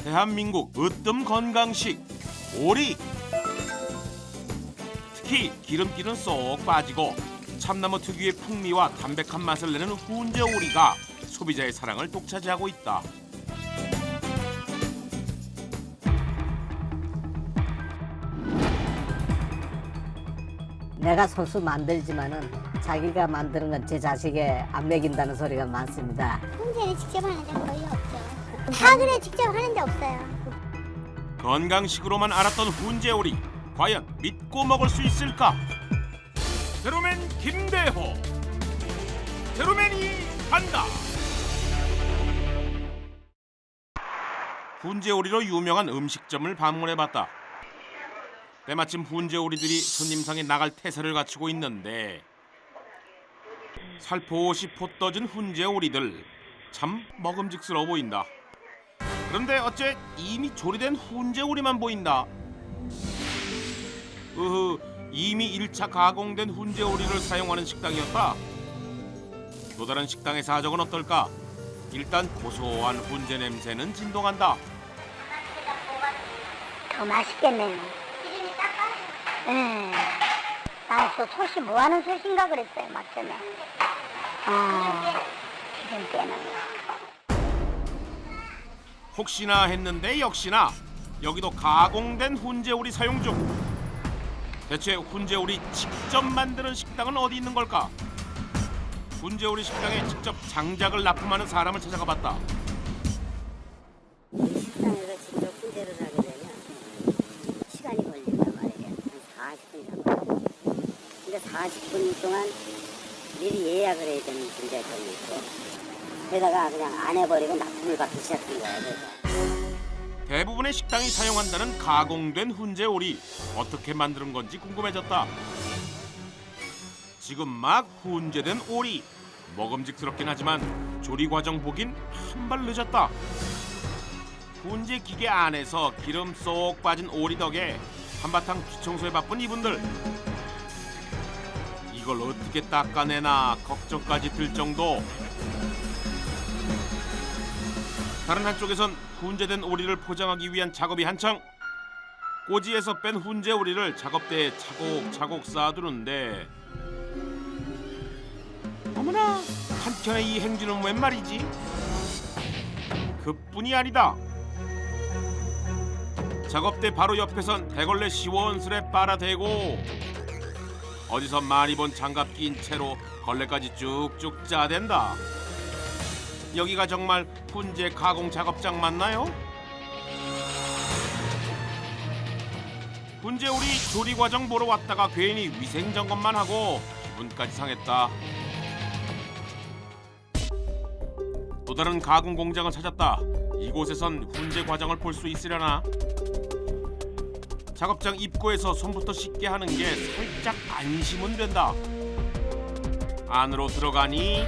대한민국 으뜸 건강식 오리. 특히 기름기는 쏙 빠지고 참나무 특유의 풍미와 담백한 맛을 내는 훈제 오리가 소비자의 사랑을 독차지하고 있다. 내가 손수 만들지만은 자기가 만드는 건 제 자식에 안 먹인다는 소리가 많습니다. 훈제는 직접 하는 데는 거의 없죠. 파그레 직접 하는 데 없어요. 건강식으로만 알았던 훈제 오리 과연 믿고 먹을 수 있을까? 제로맨 김대호 제로맨이 간다. 훈제 오리로 유명한 음식점을 방문해봤다. 때마침 훈제 오리들이 손님상에 나갈 태세를 갖추고 있는데 살포시 포떠진 훈제 오리들 참 먹음직스러워 보인다. 그런데 어째 이미 조리된 훈제 오리만 보인다. 이미 1차 가공된 훈제 오리를 사용하는 식당이었다. 또 다른 식당의 사정은 어떨까? 일단 고소한 훈제 냄새는 진동한다. 더 맛있겠네요. 기름이 닦아? 네. 나또 소시 뭐 하는 소시인가 그랬어요, 막 전에. 기름 빼는 거. 혹시나 했는데 역시나 여기도 가공된 훈제 오리 사용 중. 대체 훈제 오리 직접 만드는 식당은 어디 있는 걸까? 훈제 오리 식당에 직접 장작을 납품하는 사람을 찾아가 봤다. 식당에서 직접 훈제를 하게 되면 시간이 걸린단 말이에요. 한 40분 정도. 근데 40분 동안 미리 예약을 해야 되는 문제점이 있고 게다가 그냥 안 해버리고 납품을 받기 시작한 거예요. 그래서. 대부분의 식당이 사용한다는 가공된 훈제 오리 어떻게 만드는 건지 궁금해졌다. 지금 막 훈제된 오리 먹음직스럽긴 하지만 조리 과정 보긴 한 발 늦었다. 훈제 기계 안에서 기름 쏙 빠진 오리 덕에 한바탕 뒤청소에 바쁜 이분들. 이걸 어떻게 닦아내나 걱정까지 들 정도. 다른 한쪽에선 훈제된 오리를 포장하기 위한 작업이 한창. 꼬지에서 뺀 훈제 오리를 작업대에 차곡차곡 쌓아두는데 어머나 한켠의 이 행주는 웬 말이지? 그뿐이 아니다. 작업대 바로 옆에선 대걸레 시원스레 빨아대고 어디서 많이 본 장갑 낀 채로 걸레까지 쭉쭉 짜댄다. 여기가 정말 훈제 가공 작업장 맞나요? 훈제 오리 조리 과정 보러 왔다가 괜히 위생 점검만 하고 기분까지 상했다. 또 다른 가공 공장을 찾았다. 이곳에선 훈제 과정을 볼 수 있으려나? 작업장 입구에서 손부터 씻게 하는 게 살짝 안심은 된다. 안으로 들어가니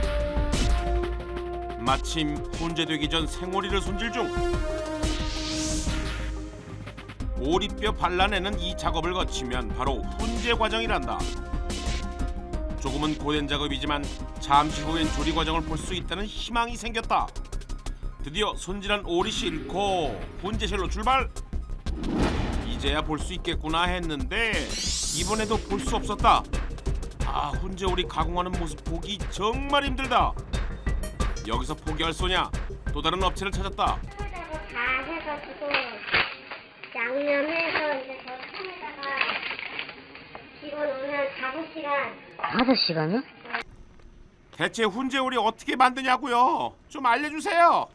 마침 훈제되기 전 생오리를 손질 중. 오리뼈 발라내는 이 작업을 거치면 바로 훈제 과정이란다. 조금은 고된 작업이지만 잠시 후엔 조리 과정을 볼 수 있다는 희망이 생겼다. 드디어 손질한 오리 싣고 훈제실로 출발. 이제야 볼 수 있겠구나 했는데 이번에도 볼 수 없었다. 훈제 오리 가공하는 모습 보기 정말 힘들다. 여기서 포기할 소냐? 또 다른 업체를 찾았다. 다 해서 두고 양념해서 이제 저 통에다가 집어넣으면 5시간. 5시간이요? 대체 훈제 오리 어떻게 만드냐고요? 좀 알려주세요.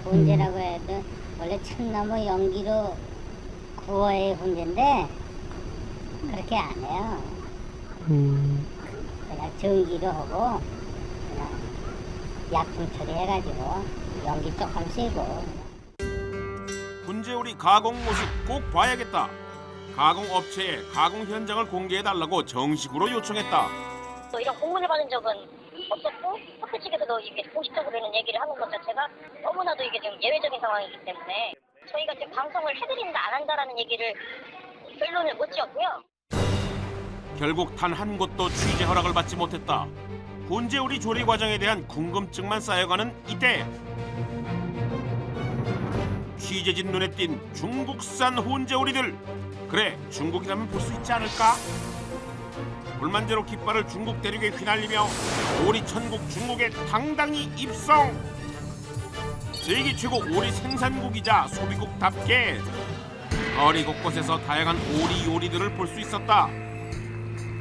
훈제라고 해도 원래 참나무 연기로 구워야 훈제인데 그렇게 안 해요. 그냥 전기로 하고 그냥 약품 처리해가지고 연기 조금 쐬고. 훈제 오리 가공 모습 꼭 봐야겠다. 가공 업체에 가공 현장을 공개해달라고 정식으로 요청했다. 또 이런 공문을 받은 적은 없었고 학교 측에서도 이게 공식적으로 이런 얘기를 하는 것 자체가 너무나도 이게 지금 예외적인 상황이기 때문에 저희가 지금 방송을 해드린다 안 한다라는 얘기를 결론을 못 지었고요. 결국 단 한 곳도 취재 허락을 받지 못했다. 훈제 오리 조리 과정에 대한 궁금증만 쌓여가는 이때 취재진 눈에 띈 중국산 훈제 오리들. 그래, 중국이라면 볼 수 있지 않을까? 불만제로 깃발을 중국 대륙에 휘날리며 오리 천국 중국에 당당히 입성. 세계 최고 오리 생산국이자 소비국답게 거리 곳곳에서 다양한 오리 요리들을 볼 수 있었다.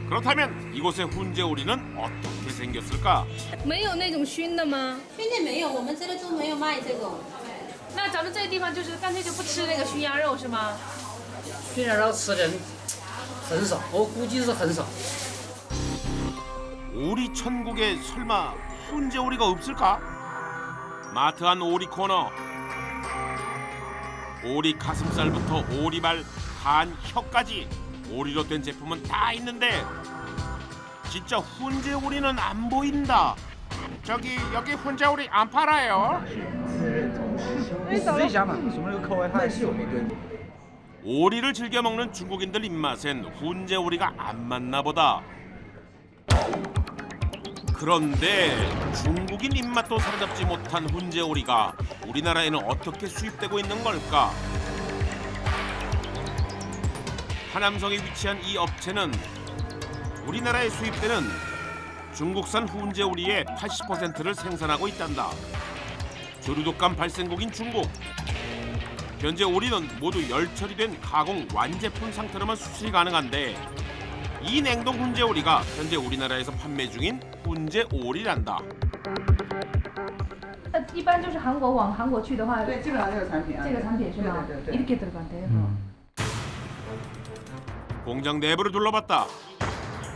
그렇다면 이곳의 훈제 오리는 어떻게 생겼을까? 没有那种熏的吗？现在没有，我们这个就没有卖这种。那咱们这个地方就是干脆就不吃那个熏鸭肉是吗？熏羊肉吃的人很少，我估计是很少。 오리 천국에 설마 훈제 오리가 없을까? 마트 안 오리 코너. 오리 가슴살부터 오리발, 간, 혀까지 오리로 된 제품은 다 있는데 진짜 훈제 오리는 안 보인다. 저기 여기 훈제 오리 안 팔아요? 你试一下嘛，什么那个口味它也是有那个。 오리를 즐겨 먹는 중국인들 입맛엔 훈제 오리가 안 맞나 보다. 그런데 중국인 입맛도 사로잡지 못한 훈제 오리가 우리나라에는 어떻게 수입되고 있는 걸까? 하남성에 위치한 이 업체는 우리나라에 수입되는 중국산 훈제 오리의 80%를 생산하고 있단다. 조류독감 발생국인 중국. 현재 오리는 모두 열처리된 가공 완제품 상태로만 수출이 가능한데 이 냉동 훈제 오리가 현재 우리나라에서 판매 중인 훈제 오리란다. 一般就是韩国往韩国去的话，对，基本上这个产品啊。这个产品是吗？ 이렇게 들어간대요. 공장 내부를 둘러봤다.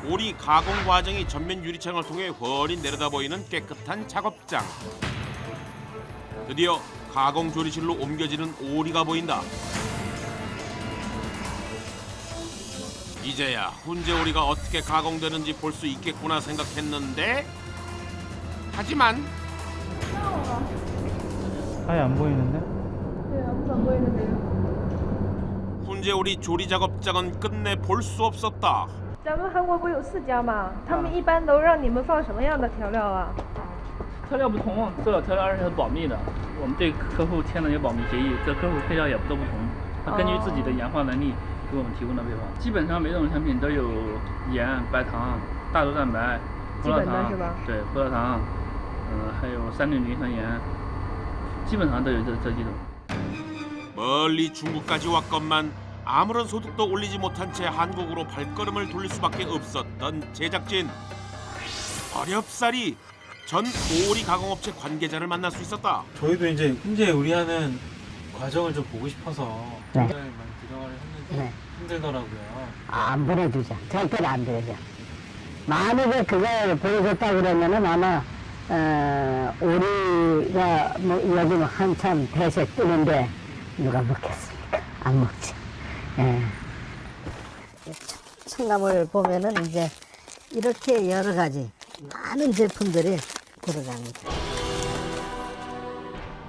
오리 가공 과정이 전면 유리창을 통해 훤히 내려다 보이는 깨끗한 작업장. 드디어 가공 조리실로 옮겨지는 오리가 보인다. 이제야 훈제 오리가 어떻게 가공되는지 볼 수 있겠구나 생각했는데 하지만 아예 안 보이는데? 훈제 오리 조리 작업장은 끝내 볼 수 없었다. 咱们韩国不有4家吗？他们一般都让你们放什么样的调料啊？调料不同，这个调料是保密的，我们对客户签的有保密协议，这客户配料也都不同，他根据自己的研发能力给我们提供的配方。基本上每种产品都有盐、白糖、大豆蛋白、葡萄糖，对，葡萄糖，还有3.0磷酸盐，基本上都有这几种。 멀리 중국까지 왔건만 아무런 소득도 올리지 못한 채 한국으로 발걸음을 돌릴 수밖에 없었던 제작진. 어렵사리 전 오리 가공업체 관계자를 만날 수 있었다. 저희도 이제 훈제 요리하는 과정을 좀 보고 싶어서 네. 굉장히 많이 들어가려 했는데 네. 힘들더라고요. 안 보내주죠. 절대로 안 보내죠. 만약에 그걸 보내줬다 그러면은 아마 오리가 뭐 요즘 한참 대세 뜨는데 누가 먹겠습니까? 안 먹지. 예. 첨가물 보면은 이제 이렇게 여러 가지 많은 제품들이 들어갑니다.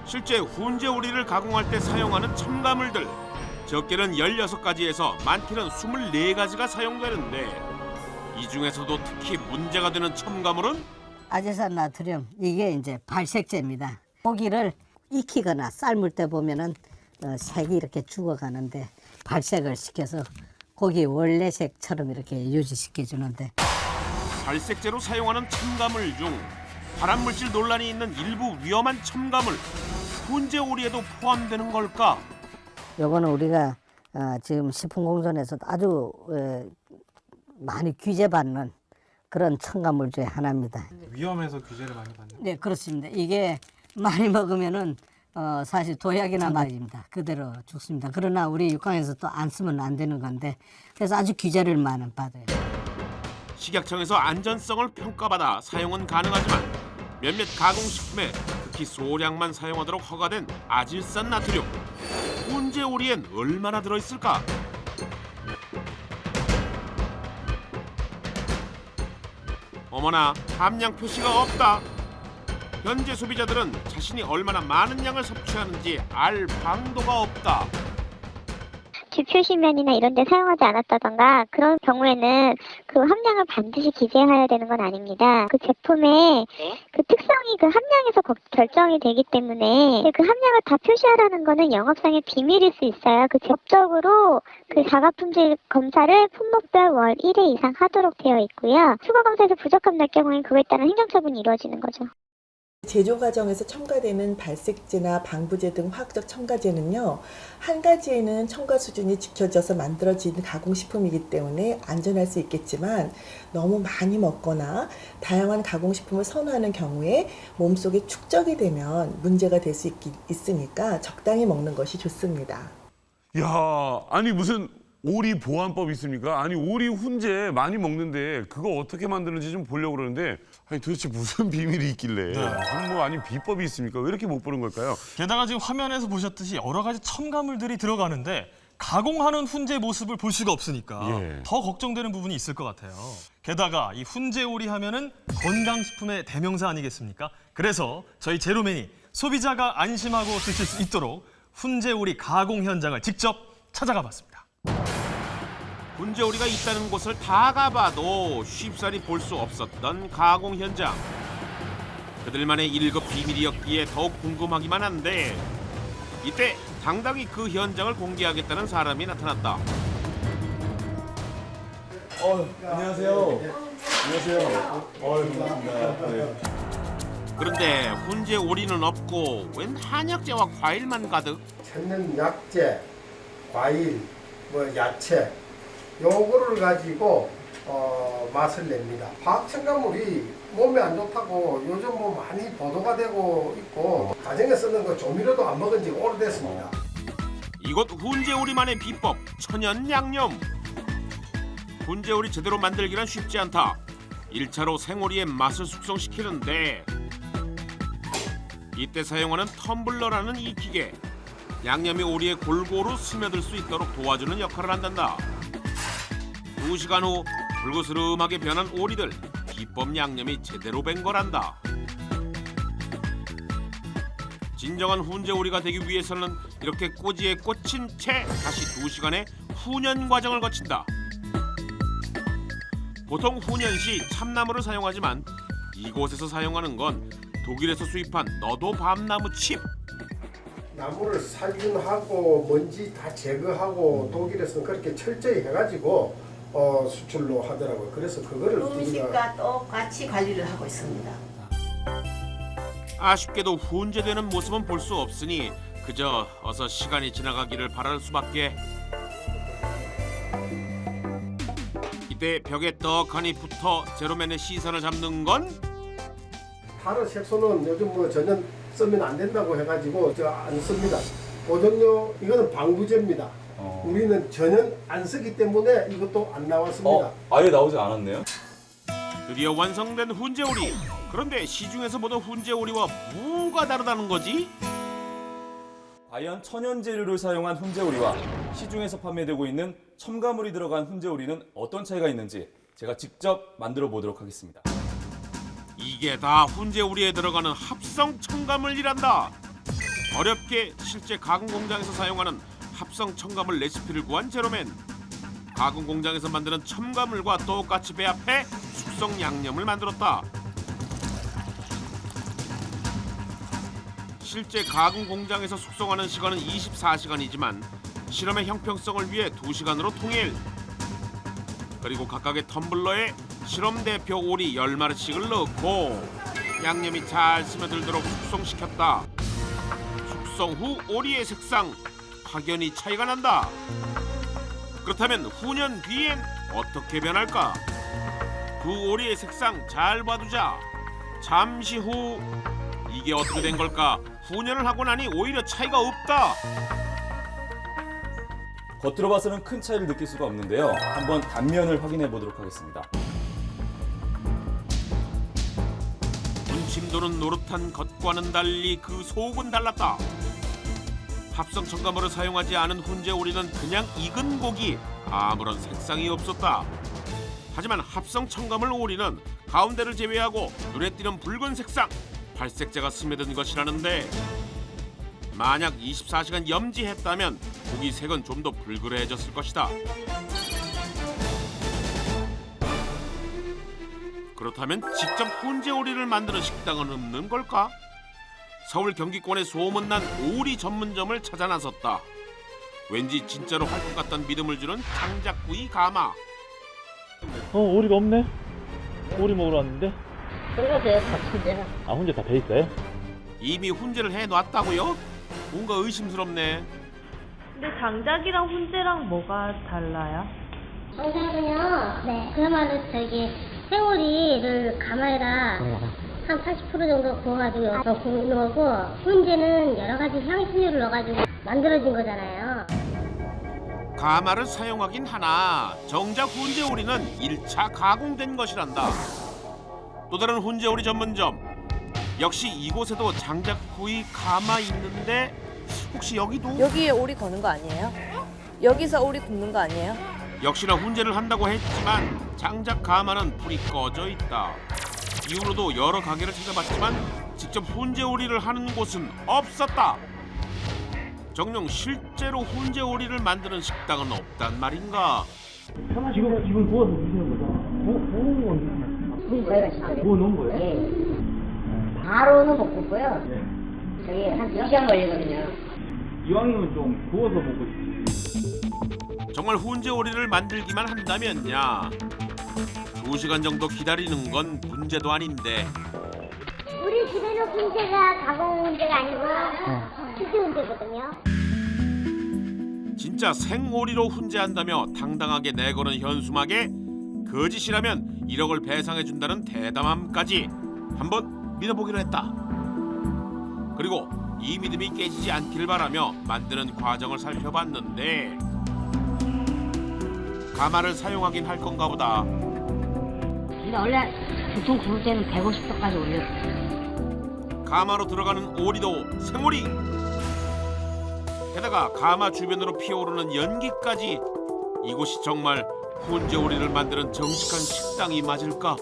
실제 훈제 오리를 가공할 때 사용하는 첨가물들 적게는 16가지에서 많게는 24가지가 사용되는데 이 중에서도 특히 문제가 되는 첨가물은 아제산 나트륨, 이게 이제 발색제입니다. 고기를 익히거나 삶을 때 보면은 색이 이렇게 죽어가는데 발색을 시켜서 고기 원래 색처럼 이렇게 유지시켜 주는데 발색제로 사용하는 첨가물 중 발암물질 논란이 있는 일부 위험한 첨가물 훈제 오리에도 포함되는 걸까? 요거는 우리가 지금 식품공존에서도 아주 많이 규제받는 그런 첨가물 중에 하나입니다. 위험해서 규제를 많이 받는. 네, 그렇습니다. 이게 많이 먹으면은 사실 도약이나 말입니다. 그대로 죽습니다. 그러나 우리 육강에서 또 안 쓰면 안 되는 건데 그래서 아주 규제를 많이 받아요. 식약청에서 안전성을 평가받아 사용은 가능하지만 몇몇 가공식품에 특히 소량만 사용하도록 허가된 아질산 나트륨 훈제 오리엔 얼마나 들어있을까? 어머나 함량 표시가 없다. 현재 소비자들은 자신이 얼마나 많은 양을 섭취하는지 알 방도가 없다. 뒷표시면이나 이런 데 사용하지 않았다던가 그런 경우에는 그 그 함량을 반드시 기재해야 되는 건 아닙니다. 그 제품의 그 특성이 그 함량에서 결정이 되기 때문에 그 함량을 다 표시하라는 거는 영업상의 비밀일 수 있어요. 그 법적으로 그 자가품질 검사를 품목별 월 1회 이상 하도록 되어 있고요. 추가 검사에서 부적합 날 경우에는 그거에 따른 행정처분이 이루어지는 거죠. 제조 과정에서 첨가되는 발색제나 방부제 등 화학적 첨가제는요, 한 가지에는 첨가 수준이 지켜져서 만들어진 가공식품이기 때문에 안전할 수 있겠지만 너무 많이 먹거나 다양한 가공식품을 선호하는 경우에 몸속에 축적이 되면 문제가 될 수 있으니까 적당히 먹는 것이 좋습니다. 야, 아니 무슨 오리 보안법 있습니까? 아니 오리 훈제 많이 먹는데 그거 어떻게 만드는지 좀 보려고 그러는데 아니 도대체 무슨 비밀이 있길래 뭐 아니 비법이 있습니까? 왜 이렇게 못 보는 걸까요? 게다가 지금 화면에서 보셨듯이 여러 가지 첨가물들이 들어가는데 가공하는 훈제 모습을 볼 수가 없으니까 더 걱정되는 부분이 있을 것 같아요. 게다가 이 훈제 오리 하면은 건강식품의 대명사 아니겠습니까? 그래서 저희 제로맨이 소비자가 안심하고 드실 수 있도록 훈제 오리 가공 현장을 직접 찾아가 봤습니다. 훈제오리가 있다는 곳을 다 가봐도 쉽사리 볼 수 없었던 가공 현장. 그들만의 1급 비밀이었기에 더욱 궁금하기만 한데 이때 당당히 그 현장을 공개하겠다는 사람이 나타났다. 안녕하세요. 안녕하세요. 반갑습니다. 네. 그런데 훈제오리는 없고 웬 한약재와 과일만 가득. 천연 약재, 과일, 야채 요거를 가지고 맛을 냅니다. 화학 첨가물이 몸에 안 좋다고 요즘 많이 보도가 되고 있고 가정에 쓰는 거 조미료도 안 먹은 지 오래됐습니다. 이곳 훈제오리만의 비법 천연 양념. 훈제오리 제대로 만들기란 쉽지 않다. 1차로 생오리의 맛을 숙성시키는데 이때 사용하는 텀블러라는 이 기계. 양념이 오리에 골고루 스며들 수 있도록 도와주는 역할을 한단다. 2시간 후 불그스름하게 변한 오리들. 비법 양념이 제대로 된 거란다. 진정한 훈제오리가 되기 위해서는 이렇게 꼬지에 꽂힌 채 다시 2시간의 훈연 과정을 거친다. 보통 훈연 시 참나무를 사용하지만 이곳에서 사용하는 건 독일에서 수입한 너도 밤나무 칩. 나무를 살균하고 먼지 다 제거하고 독일에서는 그렇게 철저히 해가지고 수출로 하더라고요. 그래서 그거를 음식과 똑같이 관리를 하고 있습니다. 아쉽게도 훈제되는 모습은 볼 수 없으니 그저 어서 시간이 지나가기를 바랄 수밖에. 이때 벽에 떡하니 붙어 제로맨의 시선을 잡는 건 다른 색소는 요즘 전혀 쓰면 안 된다고 해가지고 안 씁니다. 보존료 이거는 방부제입니다. 우리는 전혀 안 쓰기 때문에 이것도 안 나왔습니다. 아예 나오지 않았네요? 드디어 완성된 훈제오리. 그런데 시중에서 보던 훈제오리와 뭐가 다르다는 거지? 과연 천연 재료를 사용한 훈제오리와 시중에서 판매되고 있는 첨가물이 들어간 훈제오리는 어떤 차이가 있는지 제가 직접 만들어 보도록 하겠습니다. 이게 다 훈제오리에 들어가는 합성 첨가물이란다. 어렵게 실제 가공 공장에서 사용하는 합성 첨가물 레시피를 구한 제로맨. 가공 공장에서 만드는 첨가물과 똑같이 배합해 숙성 양념을 만들었다. 실제 가공 공장에서 숙성하는 시간은 24시간이지만 실험의 형평성을 위해 2시간으로 통일. 그리고 각각의 텀블러에 실험 대표 오리 10마리씩을 넣고 양념이 잘 스며들도록 숙성시켰다. 숙성 후 오리의 색상 확연히 차이가 난다. 그렇다면 훈연 뒤엔 어떻게 변할까? 두 오리의 색상 잘 봐두자. 잠시 후 이게 어떻게 된 걸까? 훈연을 하고 나니 오히려 차이가 없다. 겉으로 봐서는 큰 차이를 느낄 수가 없는데요. 한번 단면을 확인해 보도록 하겠습니다. 군침 도는 노릇한 겉과는 달리 그 속은 달랐다. 합성 첨가물을 사용하지 않은 훈제오리는 그냥 익은 고기, 아무런 색상이 없었다. 하지만 합성 첨가물 오리는 가운데를 제외하고 눈에 띄는 붉은 색상, 발색제가 스며든 것이라는데 만약 24시간 염지했다면 고기 색은 좀 더 불그레해졌을 것이다. 그렇다면 직접 훈제 오리를 만드는 식당은 없는 걸까? 서울 경기권에 소문난 오리 전문점을 찾아 나섰다. 왠지 진짜로 할 것 같다는 믿음을 주는 장작구이 가마. 오리가 없네. 오리 먹으러 왔는데. 그러세요, 다 훈제는. 아, 훈제 다 돼 있어요? 이미 훈제를 해놨다고요? 뭔가 의심스럽네. 근데 장작이랑 훈제랑 뭐가 달라요? 장작은요. 네. 그야말로 생오리를 가마에다 한 80% 정도 구워가지고 굽는 거고, 훈제는 여러 가지 향신료를 넣어가지고 만들어진 거잖아요. 가마를 사용하긴 하나 정작 훈제오리는 1차 가공된 것이란다. 또 다른 훈제오리 전문점. 역시 이곳에도 장작구이 가마 있는데 혹시 여기도? 여기에 오리 거는 거 아니에요? 여기서 오리 굽는 거 아니에요? 역시나 훈제를 한다고 했지만 장작 가마는 불이 꺼져 있다. 이후로도 여러 가게를 찾아봤지만 직접 훈제오리를 하는 곳은 없었다. 정녕 실제로 훈제오리를 만드는 식당은 없단 말인가? 지금 구워서 드시는 거죠? 구운 건 저희가 직접 구워 놓은 거예요? 예. 바로는 못 굽고요. 저희 한 2시간 걸리거든요. 이왕이면 좀 구워서 먹고 싶지. 정말 훈제오리를 만들기만 한다면야 2시간 정도 기다리는 건 문제도 아닌데. 우리 집에는 훈제가 가공 훈제가 아니고 수제 훈제거든요. 진짜 생오리로 훈제한다며 당당하게 내거는 현수막에 거짓이라면 1억을 배상해준다는 대담함까지 한번 믿어보기로 했다. 그리고 이 믿음이 깨지지 않기를 바라며 만드는 과정을 살펴봤는데 가마를 사용하긴 할 건가 보다. 근데 원래 보통 구울 때는 150도까지 올려요. 가마로 들어가는 오리도 생오리. 게다가 가마 주변으로 피어오르는 연기까지. 이곳이 정말 훈제오리를 만드는 정식한 식당이 맞을까?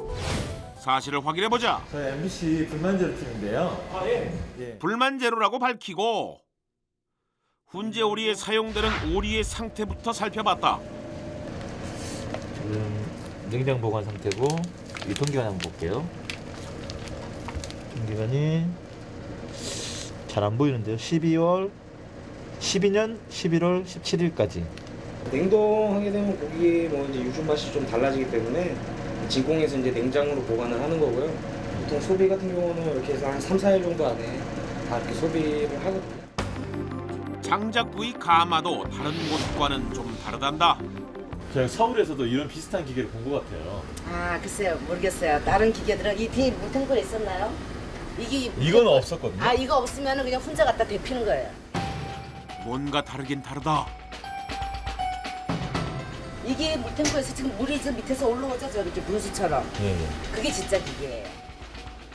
사실을 확인해보자. 저희 MBC 불만제로 팀인데요. 예. 불만제로라고 밝히고 훈제오리에 사용되는 오리의 상태부터 살펴봤다. 지금 냉장 보관 상태고 유통기간 한번 볼게요. 유통기간이 잘 안 보이는데요. 12년 11월 17일까지. 냉동하게 되면 고기 뭐 이제 유주 맛이 좀 달라지기 때문에 진공해서 이제 냉장으로 보관을 하는 거고요. 보통 소비 같은 경우는 이렇게 해서 한 3, 4일 정도 안에 다 이렇게 소비를 하거든요. 장작구이 가마도 다른 곳과는 좀 다르단다. 제가 서울에서도 이런 비슷한 기계를 본 것 같아요. 아 글쎄요 모르겠어요. 다른 기계들은 이 뒤에 물탱크에 있었나요? 이건 없었거든요. 아 이거 없으면 그냥 혼자 갖다 데피는 거예요. 뭔가 다르긴 다르다. 이게 물탱크에서 지금 물이 저 밑에서 올라오죠, 저렇게 분수처럼. 그게 진짜 기계예요.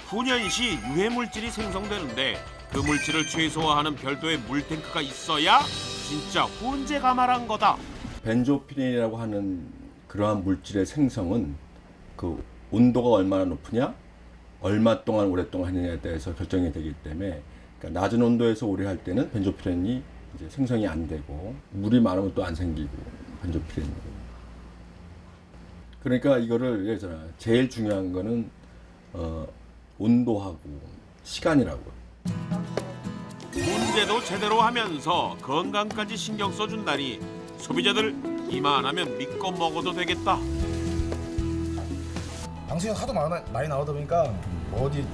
훈연시 유해 물질이 생성되는데 그 물질을 최소화하는 별도의 물탱크가 있어야 진짜 훈제 가마란 거다. 벤조피렌이라고 하는 그러한 물질의 생성은 그 온도가 얼마나 높으냐, 얼마 동안 오랫동안 하느냐에 대해서 결정이 되기 때문에 그러니까 낮은 온도에서 오래 할 때는 벤조피렌이 이제 생성이 안 되고 물이 많으면 또 안 생기고 벤조피렌이. 그러니까 이거를 예전에 제일 중요한 거는 온도하고 시간이라고. 훈제도 제대로 하면서 건강까지 신경 써준다니 소비자들 이만하면 믿고 먹어도 되겠다. 방송이 하도 많이 나오다 보니까 어디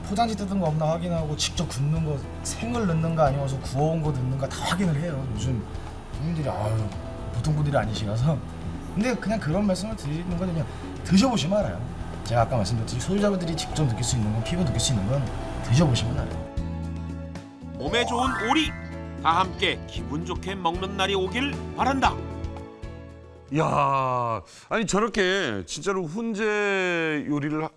포장지 뜯은 거 없나 확인하고 직접 굽는 거 생을 넣는가 아니면 구워온 거 넣는가 다 확인을 해요. 요즘 분들이 보통 분들이 아니시라서. 근데 그냥 그런 말씀을 드리는 건 그냥 드셔보시면 알아요. 제가 아까 말씀드렸듯이 소비자분들이 직접 느낄 수 있는 건, 피부 느낄 수 있는 건 드셔보시면 알아요. 몸에 좋은 오리 다 함께 기분 좋게 먹는 날이 오길 바란다. 야, 아니 저렇게 진짜로 훈제 요리를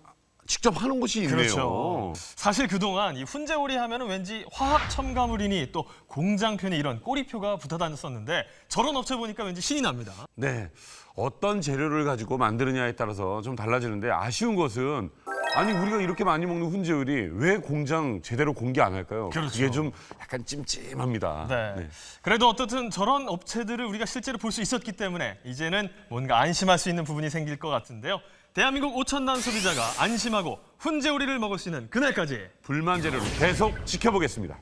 직접 하는 곳이 있네요. 그렇죠. 사실 그동안 이 훈제오리 하면은 왠지 화학 첨가물이니 또 공장편에 이런 꼬리표가 붙어 다녔었는데 저런 업체 보니까 왠지 신이 납니다. 네, 어떤 재료를 가지고 만드느냐에 따라서 좀 달라지는데 아쉬운 것은 아니 우리가 이렇게 많이 먹는 훈제 요리 왜 공장 제대로 공개 안 할까요? 그렇죠. 그게 좀 약간 찜찜합니다. 네. 그래도 어떻든 저런 업체들을 우리가 실제로 볼 수 있었기 때문에 이제는 뭔가 안심할 수 있는 부분이 생길 것 같은데요. 대한민국 5천만 소비자가 안심하고 훈제오리를 먹을 수 있는 그날까지 불만 재료를 계속 지켜보겠습니다.